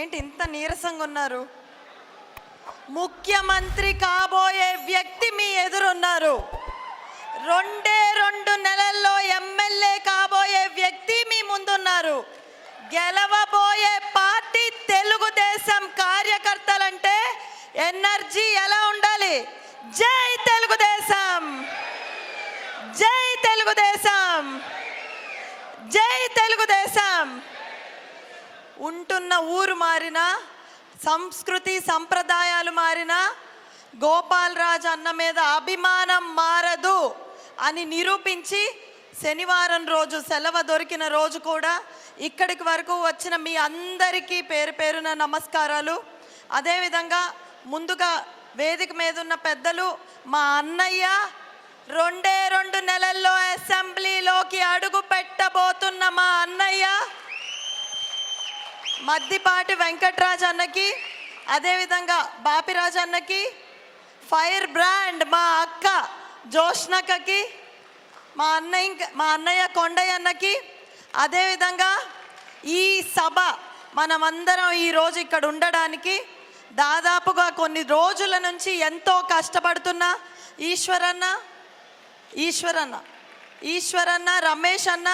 ఏంటి ఇంత నీరసంగా ఉన్నారు? ముఖ్యమంత్రి కాబోయే వ్యక్తి మీ ఎదురున్నారు. 2 నెలల్లో ఎమ్మెల్యే కాబోయే వ్యక్తి మీ ముందున్నారు. గెలవబోయే పార్టీ తెలుగుదేశం. కార్యకర్తలంటే ఎనర్జీ ఎలా ఉండాలి? జై తెలుగుదేశం, జై తెలుగుదేశం, జై తెలుగుదేశం. ఉంటున్న ఊరు మారినా, సంస్కృతి సంప్రదాయాలు మారినా గోపాలరాజు అన్న మీద అభిమానం మారదు అని నిరూపించి శనివారం రోజు సెలవు దొరికిన రోజు కూడా ఇక్కడికి వరకు వచ్చిన మీ అందరికీ పేరు పేరున నమస్కారాలు. అదేవిధంగా ముందుగా వేదిక మీద ఉన్న పెద్దలు, మా అన్నయ్య 2 నెలల్లో అసెంబ్లీలోకి అడుగు పెట్టబోతున్న మా అన్నయ్య మద్దిపాటి వెంకట్రాజ్ అన్నకి, అదేవిధంగా బాపిరాజు అన్నకి, ఫైర్ బ్రాండ్ మా అక్క జోష్నకకి, మా అన్నయ్య కొండయ్య అన్నకి, అదేవిధంగా ఈ సభ మనమందరం ఈరోజు ఇక్కడ ఉండడానికి దాదాపుగా కొన్ని రోజుల నుంచి ఎంతో కష్టపడుతున్న ఈశ్వరన్న, రమేష్ అన్న,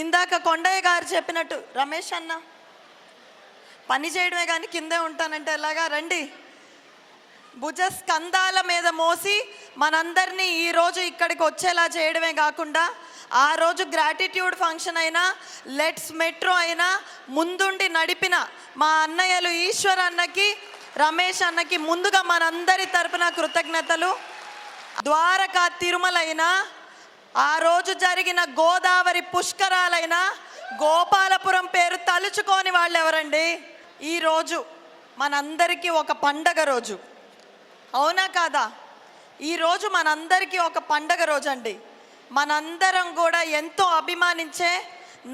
ఇందాక కొండయ్య గారు చెప్పినట్టు రమేష్ అన్న పని చేయడమే కానీ కిందే ఉంటానంటే ఎలాగా? రండి. భుజస్కంధాల మీద మోసి మనందరినీ ఈరోజు ఇక్కడికి వచ్చేలా చేయడమే కాకుండా ఆ రోజు గ్రాటిట్యూడ్ ఫంక్షన్ అయినా, లెట్స్ మెట్రో అయినా ముందుండి నడిపిన మా అన్నయ్యలు ఈశ్వర్ అన్నకి, రమేష్ అన్నకి ముందుగా మనందరి తరపున కృతజ్ఞతలు. ద్వారకా తిరుమలైనా, ఆ రోజు జరిగిన గోదావరి పుష్కరాలైనా గోపాలపురం పేరు తలుచుకోని వాళ్ళు ఎవరండి? ఈరోజు మనందరికీ ఒక పండగ రోజు, అవునా కాదా? ఈరోజు మనందరికీ ఒక పండగ రోజు అండి. మనందరం కూడా ఎంతో అభిమానించే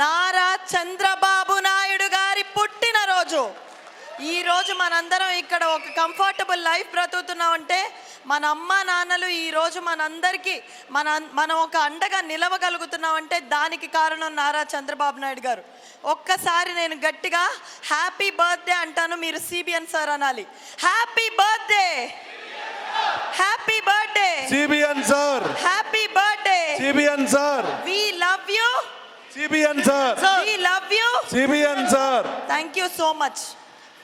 నారా చంద్రబాబు నాయుడు గారి పుట్టినరోజు. ఈరోజు మనందరం ఇక్కడ ఒక కంఫర్టబుల్ లైఫ్ బ్రతుకుతున్నామంటే మన అమ్మా నాన్నలు ఈరోజు మనందరికీ మనం ఒక అండగా నిలవగలుగుతున్నామంటే దానికి కారణం నారా చంద్రబాబు నాయుడు గారు. ఒక్కసారి నేను గట్టిగా హ్యాపీ బర్త్డే అంటాను, మీరు సిబిఎన్ సార్ అనాలి. Happy birthday, happy birthday CBN sir, happy birthday CBN sir. We love you CBN sir, we love you CBN sir. Thank you so much.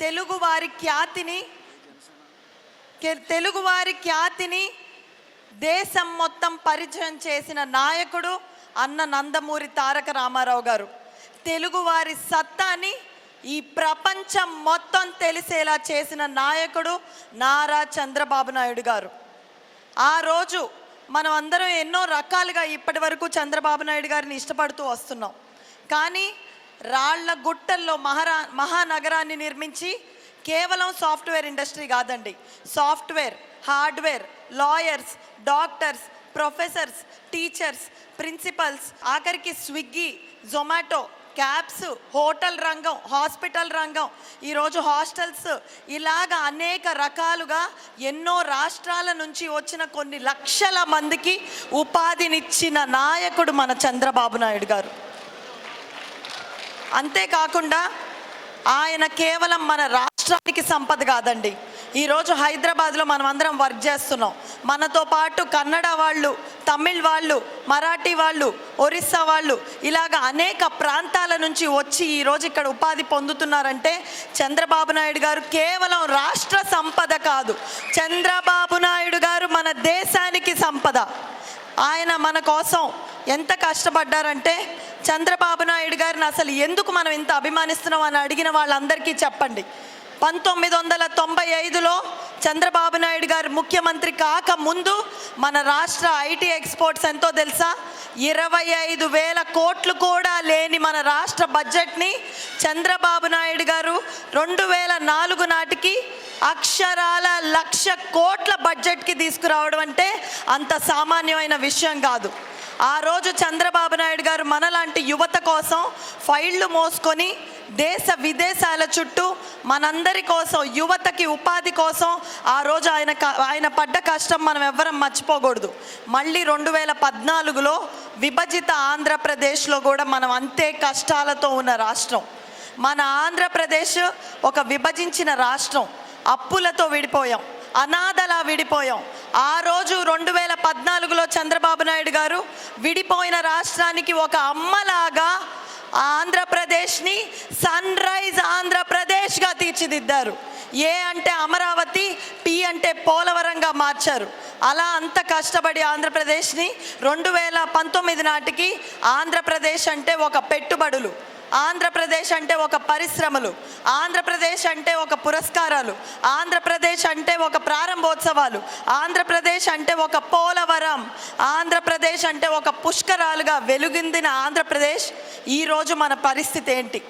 తెలుగువారి ఖ్యాతిని దేశం మొత్తం పరిచయం చేసిన నాయకుడు అన్న నందమూరి తారక రామారావు గారు. తెలుగువారి సత్తాని ఈ ప్రపంచం మొత్తం తెలిసేలా చేసిన నాయకుడు నారా చంద్రబాబు నాయుడు గారు. ఆ రోజు మనం అందరం ఎన్నో రకాలుగా ఇప్పటి వరకు చంద్రబాబు నాయుడు గారిని ఇష్టపడుతూ వస్తున్నాం. కానీ రాళ్ల గుట్టల్లో మహానగరాన్ని నిర్మించి కేవలం సాఫ్ట్వేర్ ఇండస్ట్రీ కాదండి, software, hardware, lawyers, doctors, professors, teachers, principals, ఆఖరికి స్విగ్గీ, జొమాటో, క్యాబ్స్, హోటల్ రంగం, హాస్పిటల్ రంగం, ఈరోజు హాస్టల్స్, ఇలాగ అనేక రకాలుగా ఎన్నో రాష్ట్రాల నుంచి వచ్చిన కొన్ని లక్షల మందికి ఉపాధినిచ్చిన నాయకుడు మన చంద్రబాబు నాయుడు గారు. అంతేకాకుండా ఆయన కేవలం మన రాష్ట్రానికి సంపద కాదండి. ఈరోజు హైదరాబాద్లో మనం అందరం వర్క్ చేస్తున్నాం. మనతో పాటు కన్నడ వాళ్ళు, తమిళ్ వాళ్ళు, మరాఠీ వాళ్ళు, ఒరిస్సా వాళ్ళు, ఇలాగ అనేక ప్రాంతాల నుంచి వచ్చి ఈరోజు ఇక్కడ ఉపాధి పొందుతున్నారంటే చంద్రబాబు నాయుడు గారు కేవలం రాష్ట్ర సంపద కాదు, చంద్రబాబు నాయుడు గారు మన దేశానికి సంపద. ఆయన మన కోసం ఎంత కష్టపడ్డారంటే, చంద్రబాబు నాయుడు గారిని అసలు ఎందుకు మనం ఇంత అభిమానిస్తున్నాం అని అడిగిన వాళ్ళందరికీ చెప్పండి. 1995లో చంద్రబాబు నాయుడు గారు ముఖ్యమంత్రి కాక ముందు మన రాష్ట్ర ఐటీ ఎక్స్పోర్ట్స్ ఎంతో తెలుసా? 25,000 కోట్లు కూడా లేని మన రాష్ట్ర బడ్జెట్ని చంద్రబాబు నాయుడు గారు 2004 నాటికి అక్షరాల 1,00,000 కోట్ల బడ్జెట్కి తీసుకురావడం అంటే అంత సామాన్యమైన విషయం కాదు. ఆ రోజు చంద్రబాబు నాయుడు గారు మనలాంటి యువత కోసం ఫైళ్లు మోసుకొని దేశ విదేశాల చుట్టూ మనందరి కోసం, యువతకి ఉపాధి కోసం ఆ రోజు ఆయన పడ్డ కష్టం మనం ఎవ్వరం మర్చిపోకూడదు. మళ్ళీ 2014లో విభజిత ఆంధ్రప్రదేశ్లో కూడా మనం అంతే కష్టాలతో ఉన్న రాష్ట్రం. మన ఆంధ్రప్రదేశ్ ఒక విభజించిన రాష్ట్రం, అప్పులతో విడిపోయాం, అనాథలా విడిపోయాం. ఆ రోజు 2014లో చంద్రబాబు నాయుడు గారు విడిపోయిన రాష్ట్రానికి ఒక అమ్మలాగా ఆంధ్రప్రదేశ్ని సన్ రైజ్ ఆంధ్రప్రదేశ్గా తీర్చిదిద్దారు. ఏ అంటే అమరావతి, పి అంటే పోలవరంగా మార్చారు. అలా అంత కష్టపడి ఆంధ్రప్రదేశ్ని 2019 నాటికి ఆంధ్రప్రదేశ్ అంటే ఒక పెట్టుబడులు, ఆంధ్రప్రదేశ్ అంటే ఒక పరిశ్రమలు, ఆంధ్రప్రదేశ్ అంటే ఒక పురస్కారాలు, ఆంధ్రప్రదేశ్ అంటే ఒక ప్రారంభోత్సవాలు, ఆంధ్రప్రదేశ్ అంటే ఒక పోలవరం, ఆంధ్రప్రదేశ్ అంటే ఒక పుష్కరాలుగా వెలుగొందిన ఆంధ్రప్రదేశ్ ఈరోజు మన పరిస్థితి ఏంటి?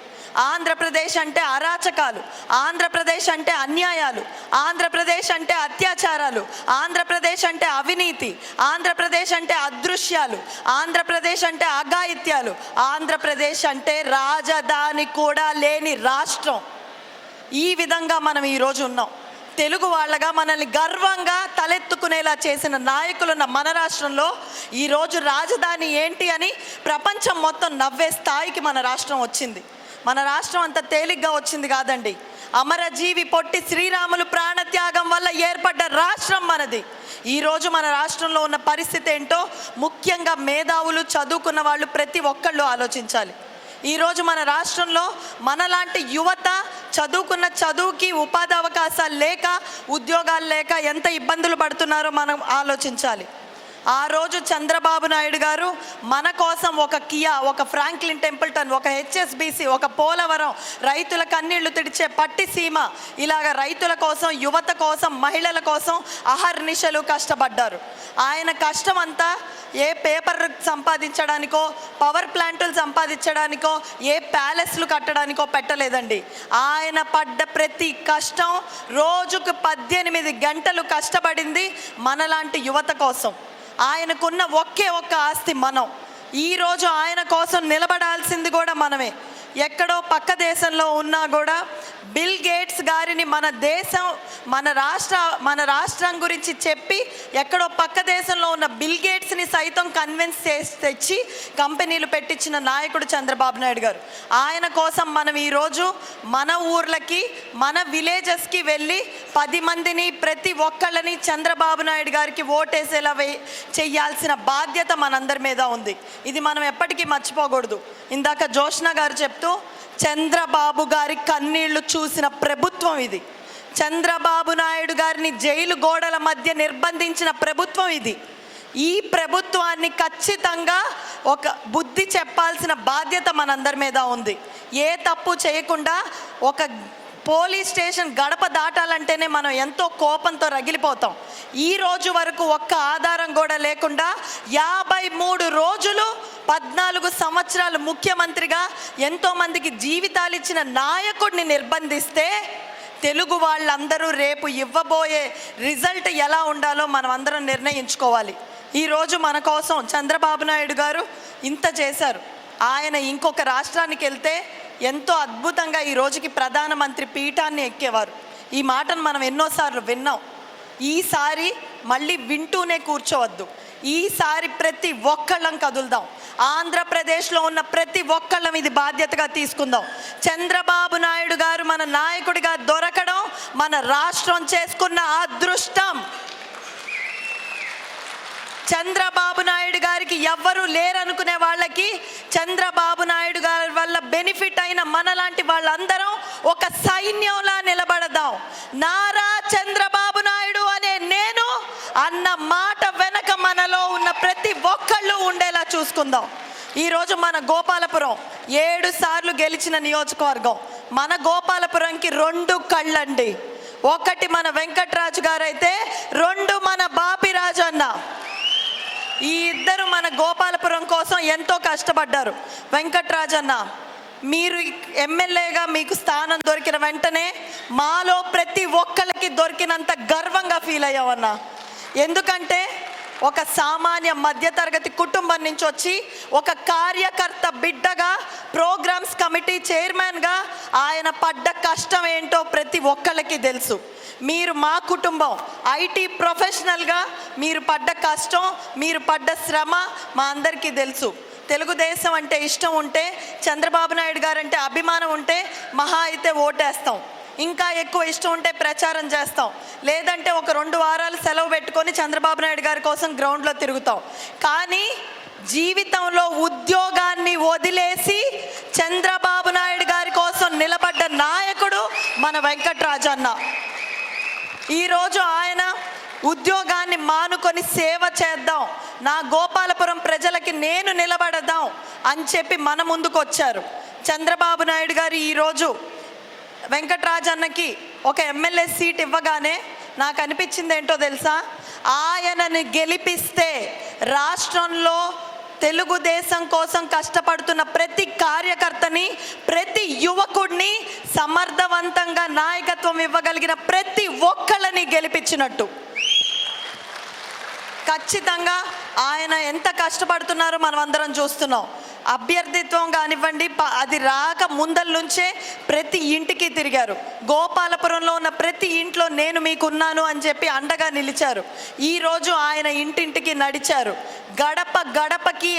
ఆంధ్రప్రదేశ్ అంటే అరాచకాలు, ఆంధ్రప్రదేశ్ అంటే అన్యాయాలు, ఆంధ్రప్రదేశ్ అంటే అత్యాచారాలు, ఆంధ్రప్రదేశ్ అంటే అవినీతి, ఆంధ్రప్రదేశ్ అంటే అదృశ్యాలు, ఆంధ్రప్రదేశ్ అంటే అఘాయిత్యాలు, ఆంధ్రప్రదేశ్ అంటే రాజధాని కూడా లేని రాష్ట్రం. ఈ విధంగా మనం ఈరోజు ఉన్నాం. తెలుగు వాళ్ళగా మనల్ని గర్వంగా తలెత్తుకునేలా చేసిన నాయకులున్న మన రాష్ట్రంలో ఈరోజు రాజధాని ఏంటి అని ప్రపంచం మొత్తం నవ్వే స్థాయికి మన రాష్ట్రం వచ్చింది. మన రాష్ట్రం అంత తేలిగ్గా వచ్చింది కాదండి. అమరజీవి పొట్టి శ్రీరాములు ప్రాణత్యాగం వల్ల ఏర్పడ్డ రాష్ట్రం మనది. ఈరోజు మన రాష్ట్రంలో ఉన్న పరిస్థితి ఏంటో ముఖ్యంగా మేధావులు, చదువుకున్న వాళ్ళు ప్రతి ఒక్కళ్ళు ఆలోచించాలి. ఈరోజు మన రాష్ట్రంలో మనలాంటి యువత చదువుకున్న చదువుకి ఉపాధి అవకాశాలు లేక, ఉద్యోగాలు లేక ఎంత ఇబ్బందులు పడుతున్నారో మనం ఆలోచించాలి. ఆ రోజు చంద్రబాబు నాయుడు గారు మన కోసం ఒక కియా, ఒక ఫ్రాంక్లిన్ టెంపుల్టన్, ఒక హెచ్ఎస్బిసి, ఒక పోలవరం, రైతుల కన్నీళ్లు తుడిచే పట్టిసీమ, ఇలాగ రైతుల కోసం, యువత కోసం, మహిళల కోసం అహర్నిశలు కష్టపడ్డారు. ఆయన కష్టం అంతా ఏ పేపర్ సంపాదించడానికో, పవర్ ప్లాంటులు సంపాదించడానికో, ఏ ప్యాలెస్లు కట్టడానికో పెట్టలేదండి. ఆయన పడ్డ ప్రతి కష్టం, రోజుకు 18 గంటలు కష్టపడింది మనలాంటి యువత కోసం. ఆయనకున్న ఒకే ఒక్క ఆస్తి మనం. ఈరోజు ఆయన కోసం నిలబడాల్సింది కూడా మనమే. ఎక్కడో పక్క దేశంలో ఉన్నా కూడా బిల్ గేట్స్ గారిని మన రాష్ట్రం గురించి చెప్పి ఎక్కడో పక్క దేశంలో ఉన్న బిల్ గేట్స్ని సైతం కన్విన్స్ చేసి తెచ్చి కంపెనీలు పెట్టించిన నాయకుడు చంద్రబాబు నాయుడు గారు. ఆయన కోసం మనం ఈరోజు మన ఊర్లకి, మన విలేజెస్కి వెళ్ళి 10 మందిని, ప్రతి ఒక్కళ్ళని చంద్రబాబు నాయుడు గారికి ఓటేసేలా చెయ్యాల్సిన బాధ్యత మనందరి మీద ఉంది. ఇది మనం ఎప్పటికీ మర్చిపోకూడదు. ఇందాక జోష్న గారు చెప్తూ చంద్రబాబు గారి కన్నీళ్లు చూసిన ప్రభుత్వం ఇది. చంద్రబాబు నాయుడు గారిని జైలు గోడల మధ్య నిర్బంధించిన ప్రభుత్వం ఇది. ఈ ప్రభుత్వాన్ని ఖచ్చితంగా ఒక బుద్ధి చెప్పాల్సిన బాధ్యత మనందరి మీద ఉంది. ఏ తప్పు చేయకుండా ఒక పోలీస్ స్టేషన్ గడప దాటాలంటేనే మనం ఎంతో కోపంతో రగిలిపోతాం. ఈ రోజు వరకు ఒక్క ఆధారం కూడా లేకుండా 53 రోజులు 14 సంవత్సరాలు ముఖ్యమంత్రిగా ఎంతోమందికి జీవితాలు ఇచ్చిన నాయకుడిని నిర్బంధిస్తే తెలుగు వాళ్ళందరూ రేపు ఇవ్వబోయే రిజల్ట్ ఎలా ఉండాలో మనం అందరం నిర్ణయించుకోవాలి. ఈరోజు మన కోసం చంద్రబాబు నాయుడు గారు ఇంత చేశారు. ఆయన ఇంకొక రాష్ట్రానికి వెళ్తే ఎంతో అద్భుతంగా ఈ రోజుకి ప్రధానమంత్రి పీఠాన్ని ఎక్కేవారు. ఈ మాటను మనం ఎన్నోసార్లు విన్నాం. ఈసారి మళ్ళీ వింటూనే కూర్చోవద్దు. ఈసారి ప్రతి ఒక్కళ్ళం కదులుదాం. ఆంధ్రప్రదేశ్లో ఉన్న ప్రతి ఒక్కళ్ళం ఇది బాధ్యతగా తీసుకుందాం. చంద్రబాబు నాయుడు గారు మన నాయకుడిగా దొరకడం మన రాష్ట్రం చేసుకున్న అదృష్టం. చంద్రబాబు నాయుడు గారికి ఎవ్వరూ లేరనుకునే వాళ్ళకి చంద్రబాబు నాయుడు గారి వల్ల బెనిఫిట్ అయిన మనలాంటి వాళ్ళందరం ఒక సైన్యంలా నిలబడదాం. నారా చంద్రబాబు నాయుడు అనే నేను అన్న మాట వెనక మనలో ఉన్న ప్రతి ఒక్కళ్ళు ఉండేలా చూసుకుందాం. ఈరోజు మన గోపాలపురం 7 సార్లు గెలిచిన నియోజకవర్గం. మన గోపాలపురంకి 2 కళ్ళండి. ఒకటి మన వెంకట్రాజు గారు అయితే 2 మన బాపిరాజు అన్న. ఈ ఇద్దరు మన గోపాలపురం కోసం ఎంతో కష్టపడ్డారు. వెంకట్రాజు అన్న, మీరు ఎమ్మెల్యేగా మీకు స్థానం దొరికిన వెంటనే మాలో ప్రతి ఒక్కరికి దొరికినంత గర్వంగా ఫీల్ అయ్యామన్నా. ఎందుకంటే ఒక సామాన్య మధ్యతరగతి కుటుంబం నుంచి వచ్చి ఒక కార్యకర్త బిడ్డగా ప్రోగ్రామ్స్ కమిటీ చైర్మన్గా ఆయన పడ్డ కష్టం ఏంటో ప్రతి ఒక్కళ్ళకి తెలుసు. మీరు మా కుటుంబం, ఐటీ ప్రొఫెషనల్గా మీరు పడ్డ కష్టం, మీరు పడ్డ శ్రమ మా అందరికీ తెలుసు. తెలుగుదేశం అంటే ఇష్టం ఉంటే, చంద్రబాబు నాయుడు గారు అంటే అభిమానం ఉంటే మహా అయితే ఓటేస్తాం, ఇంకా ఎక్కువ ఇష్టం ఉంటే ప్రచారం చేస్తాం, లేదంటే ఒక 2 వారాలు సెలవు పెట్టుకొని చంద్రబాబు నాయుడు గారి కోసం గ్రౌండ్లో తిరుగుతాం. కానీ జీవితంలో ఉద్యోగాన్ని వదిలేసి చంద్రబాబు నాయుడు గారి కోసం నిలబడ్డ నాయకుడు మన వెంకట్రాజన్న. ఈరోజు ఆయన ఉద్యోగాన్ని మానుకొని సేవ చేద్దాం, నా గోపాలపురం ప్రజలకి నేను నిలబడదాం అని చెప్పి మన ముందుకు వచ్చారు. చంద్రబాబు నాయుడు గారు ఈరోజు వెంకట్రాజన్నకి ఒక ఎమ్మెల్యే సీట్ ఇవ్వగానే నాకు అనిపించింది ఏంటో తెలుసా? ఆయనని గెలిపిస్తే రాష్ట్రంలో తెలుగుదేశం కోసం కష్టపడుతున్న ప్రతి కార్యకర్తని, ప్రతి యువకుడిని, సమర్థవంతంగా నాయకత్వం ఇవ్వగలిగిన ప్రతి ఒక్కళ్ళని గెలిపించినట్టు. ఖచ్చితంగా ఆయన ఎంత కష్టపడుతున్నారో మనం అందరం చూస్తున్నాం. అభ్యర్థిత్వం కానివ్వండి, అది రాక ముందల నుంచే ప్రతి ఇంటికి తిరిగారు. గోపాలపురంలో ఉన్న ప్రతి ఇంట్లో నేను మీకున్నాను అని చెప్పి అండగా నిలిచారు. ఈరోజు ఆయన ఇంటింటికి నడిచారు. గడప గడపకి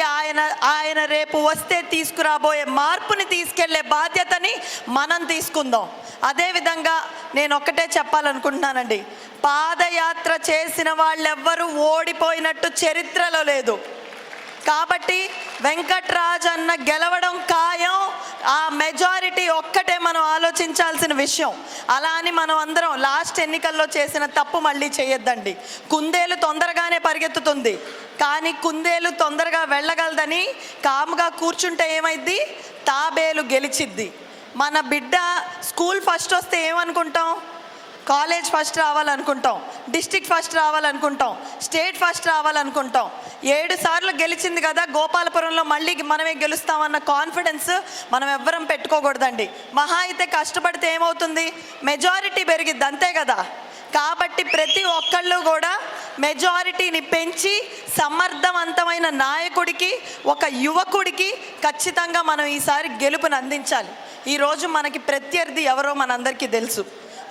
ఆయన రేపు వస్తే తీసుకురాబోయే మార్పుని తీసుకెళ్లే బాధ్యతని మనం తీసుకుందాం. అదేవిధంగా నేను ఒక్కటే చెప్పాలనుకుంటున్నానండి, పాదయాత్ర చేసిన వాళ్ళెవ్వరూ ఓడిపోయినట్టు చరిత్రలో లేదు. కాబట్టి వెంకట్రాజన్న గెలవడం ఖాయం. ఆ మెజారిటీ ఒక్కటే మనం ఆలోచించాల్సిన విషయం. అలా అని మనం అందరం లాస్ట్ ఎన్నికల్లో చేసిన తప్పు మళ్ళీ చేయొద్దండి. కుందేలు తొందరగానే పరిగెత్తుతుంది, కానీ కుందేలు తొందరగా వెళ్ళగలదని కాముగా కూర్చుంటే ఏమైద్ది? తాబేలు గెలిచిద్ది. మన బిడ్డ స్కూల్ ఫస్ట్ వస్తే ఏమనుకుంటాం? కాలేజ్ ఫస్ట్ రావాలనుకుంటాం, డిస్ట్రిక్ట్ ఫస్ట్ రావాలనుకుంటాం, స్టేట్ ఫస్ట్ రావాలనుకుంటాం. 7 సార్లు గెలిచింది కదా, గోపాలపురంలో మళ్ళీ మనమే గెలుస్తామన్న కాన్ఫిడెన్స్ మనం ఎవ్వరం పెట్టుకోకూడదండి. మహా అయితే కష్టపడితే ఏమవుతుంది? మెజారిటీ పెరిగిద్ది, అంతే కదా. కాబట్టి ప్రతి ఒక్కళ్ళు కూడా మెజారిటీని పెంచి సమర్థవంతమైన నాయకుడికి, ఒక యువకుడికి ఖచ్చితంగా మనం ఈసారి గెలుపుని అందించాలి. ఈరోజు మనకి ప్రత్యర్థి ఎవరో మనందరికీ తెలుసు.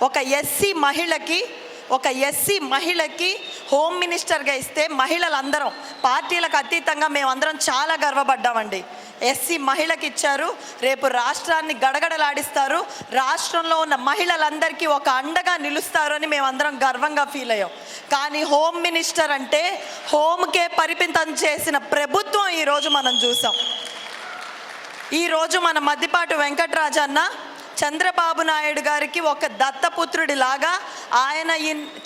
ఒక ఎస్సీ మహిళకి హోమ్ మినిస్టర్గా ఇస్తే మహిళలందరం, పార్టీలకు అతీతంగా మేమందరం చాలా గర్వపడ్డామండి. ఎస్సీ మహిళకి ఇచ్చారు. రేపు రాష్ట్రాన్ని గడగడలాడిస్తారు, రాష్ట్రంలో ఉన్న మహిళలందరికీ ఒక అండగా నిలుస్తారు అని మేమందరం గర్వంగా ఫీల్ అయ్యాం. కానీ హోమ్ మినిస్టర్ అంటే హోమ్కే పరిమితం చేసిన ప్రభుత్వం ఈరోజు మనం చూసాం. ఈరోజు మన మద్దిపాటి వెంకట్రాజన్న చంద్రబాబు నాయుడు గారికి ఒక దత్తపుత్రుడి లాగా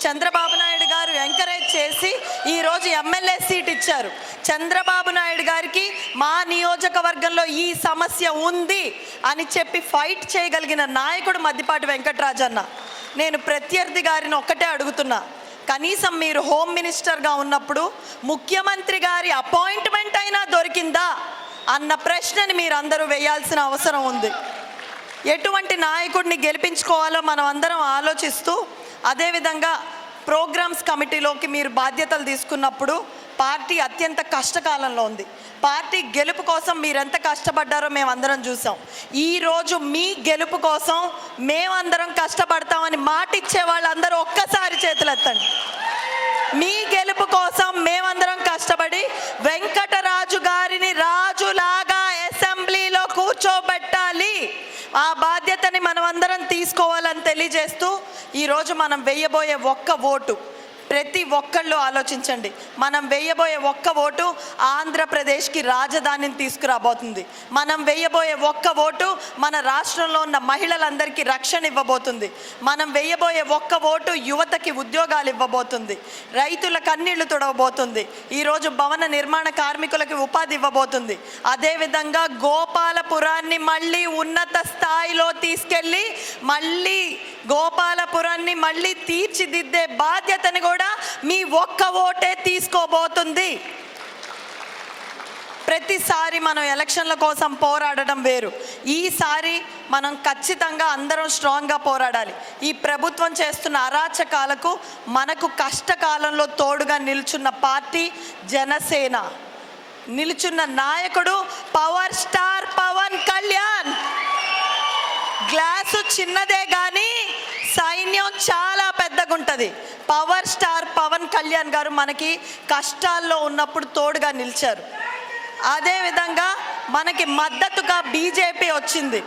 చంద్రబాబు నాయుడు గారు ఎంకరేజ్ చేసి ఈరోజు ఎమ్మెల్యే సీట్ ఇచ్చారు. చంద్రబాబు నాయుడు గారికి మా నియోజకవర్గంలో ఈ సమస్య ఉంది అని చెప్పి ఫైట్ చేయగలిగిన నాయకుడు మద్దిపాటి వెంకట్రాజన్న. నేను ప్రత్యర్థి గారిని ఒక్కటే అడుగుతున్నా, కనీసం మీరు హోమ్ మినిస్టర్గా ఉన్నప్పుడు ముఖ్యమంత్రి గారి అపాయింట్మెంట్ అయినా దొరికిందా అన్న ప్రశ్నని మీరు అందరూ వేయాల్సిన అవసరం ఉంది. ఎటువంటి నాయకుడిని గెలిపించుకోవాలో మనం అందరం ఆలోచిస్తూ, అదేవిధంగా ప్రోగ్రామ్స్ కమిటీలోకి మీరు బాధ్యతలు తీసుకున్నప్పుడు పార్టీ అత్యంత కష్టకాలంలో ఉంది. పార్టీ గెలుపు కోసం మీరెంత కష్టపడ్డారో మేమందరం చూసాం. ఈరోజు మీ గెలుపు కోసం మేమందరం కష్టపడతామని మాటిచ్చే వాళ్ళందరూ ఒక్కసారి చేతులెత్తండి. మీ గెలుపు కోసం మేమందరం కష్టపడి వెంకటరాజు గారిని రాజులాగా అసెంబ్లీలో కూర్చోబెట్టాలి. ఆ బాధ్యతని మనం అందరం తీసుకోవాలని తెలియజేస్తూ, ఈరోజు మనం వేయబోయే ఒక్క ఓటు ప్రతి ఒక్కళ్ళు ఆలోచించండి. మనం వేయబోయే ఒక్క ఓటు ఆంధ్రప్రదేశ్కి రాజధానిని తీసుకురాబోతుంది. మనం వేయబోయే ఒక్క ఓటు మన రాష్ట్రంలో ఉన్న మహిళలందరికీ రక్షణ ఇవ్వబోతుంది. మనం వేయబోయే ఒక్క ఓటు యువతకి ఉద్యోగాలు ఇవ్వబోతుంది, రైతుల కన్నీళ్లు తుడవబోతుంది, ఈరోజు భవన నిర్మాణ కార్మికులకి ఉపాధి ఇవ్వబోతుంది. అదేవిధంగా గోపాలపురాన్ని మళ్ళీ ఉన్నత స్థాయిలో తీసుకెళ్ళి గోపాలపురాన్ని మళ్ళీ తీర్చిదిద్దే బాధ్యతని కూడా మీ ఒక్క ఓటే తీసుకోబోతుంది. ప్రతిసారి మనం ఎలక్షన్ల కోసం పోరాడడం వేరు, ఈసారి మనం ఖచ్చితంగా అందరం స్ట్రాంగ్గా పోరాడాలి. ఈ ప్రభుత్వం చేస్తున్న అరాచకాలకు మనకు కష్టకాలంలో తోడుగా నిల్చున్న పార్టీ జనసేన, నిల్చున్న నాయకుడు power star Pawan Kalyan. Glass చిన్నదే కానీ సైన్యం చాలా పెద్దగా ఉంటుంది. పవర్ స్టార్ పవన్ కళ్యాణ్ గారు మనకి కష్టాల్లో ఉన్నప్పుడు తోడుగా నిలిచారు. అదేవిధంగా మనకి మద్దతుగా బీజేపీ వచ్చింది.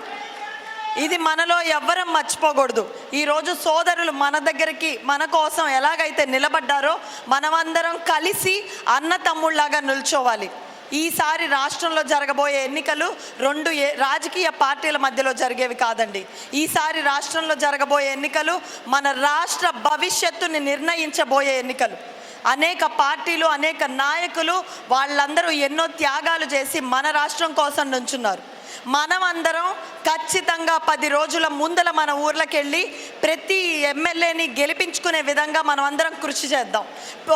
ఇది మనలో ఎవ్వరం మర్చిపోకూడదు. ఈరోజు సోదరులు మన దగ్గరికి మన కోసం ఎలాగైతే నిలబడ్డారో మనమందరం కలిసి అన్న తమ్ముళ్లాగా నిల్చోవాలి. ఈసారి రాష్ట్రంలో జరగబోయే ఎన్నికలు రెండు రాజకీయ పార్టీల మధ్యలో జరిగేవి కాదండి. ఈసారి రాష్ట్రంలో జరగబోయే ఎన్నికలు మన రాష్ట్ర భవిష్యత్తుని నిర్ణయించబోయే ఎన్నికలు. అనేక పార్టీలు, అనేక నాయకులు వాళ్ళందరూ ఎన్నో త్యాగాలు చేసి మన రాష్ట్రం కోసం నుంచున్నారు. మనం అందరం ఖచ్చితంగా 10 రోజుల ముందల మన ఊర్లకు వెళ్ళి ప్రతి ఎమ్మెల్యేని గెలిపించుకునే విధంగా మనం అందరం కృషి చేద్దాం.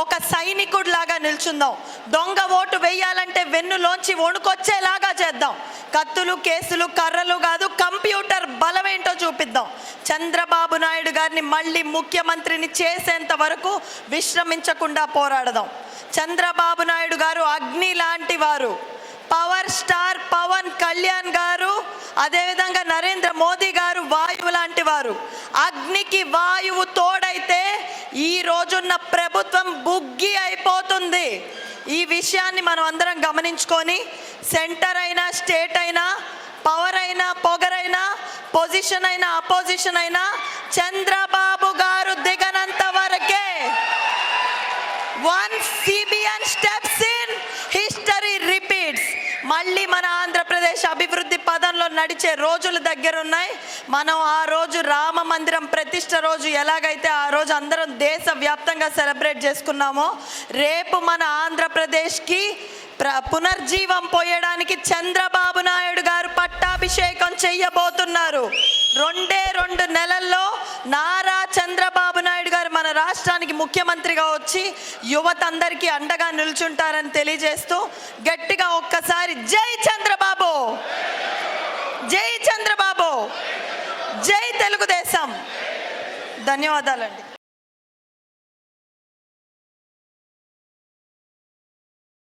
ఒక సైనికుడిలాగా నిల్చుందాం. దొంగ ఓటు వేయాలంటే వెన్నులోంచి వణుకొచ్చేలాగా చేద్దాం. కత్తులు, కేసులు, కర్రలు కాదు, కంప్యూటర్ బలమేంటో చూపిద్దాం. చంద్రబాబు నాయుడు గారిని మళ్ళీ ముఖ్యమంత్రిని చేసేంత వరకు విశ్రమించకుండా పోరాడదాం. చంద్రబాబు నాయుడు గారు అగ్ని లాంటి వారు. పవర్ స్టార్ పవన్ కళ్యాణ్ గారు, అదేవిధంగా నరేంద్ర మోదీ గారు వాయువు లాంటి వారు. అగ్నికి వాయువు తోడైతే ఈ రోజున్న ప్రభుత్వం బుగ్గి అయిపోతుంది. ఈ విషయాన్ని మనం అందరం గమనించుకొని సెంటర్ అయినా, స్టేట్ అయినా, పవర్ అయినా, పొగరైనా, పొజిషన్ అయినా, అపోజిషన్ అయినా చంద్రబాబు గారు దిగనంత వరకే. Once CBN steps in, history repeats. మళ్ళీ మన ఆంధ్రప్రదేశ్ అభివృద్ధి పదంలో నడిచే రోజులు దగ్గరున్నాయి. మనం ఆ రోజు రామ మందిరం ప్రతిష్ట రోజు ఎలాగైతే ఆ రోజు అందరం దేశవ్యాప్తంగా సెలబ్రేట్ చేసుకున్నామో, రేపు మన ఆంధ్రప్రదేశ్కి పునర్జీవం పోయడానికి చంద్రబాబు నాయుడు గారు పట్టాభిషేకం చెయ్యబోతున్నారు. 2 నెలల్లో నారా చంద్రబాబు నాయుడు గారు మన రాష్ట్రానికి ముఖ్యమంత్రిగా వచ్చి యువత అందరికీ అండగా నిల్చుంటారని తెలియజేస్తూ గట్టిగా ఒక్కసారి జై చంద్రబాబు, జై చంద్రబాబు, జై తెలుగుదేశం. ధన్యవాదాలండి.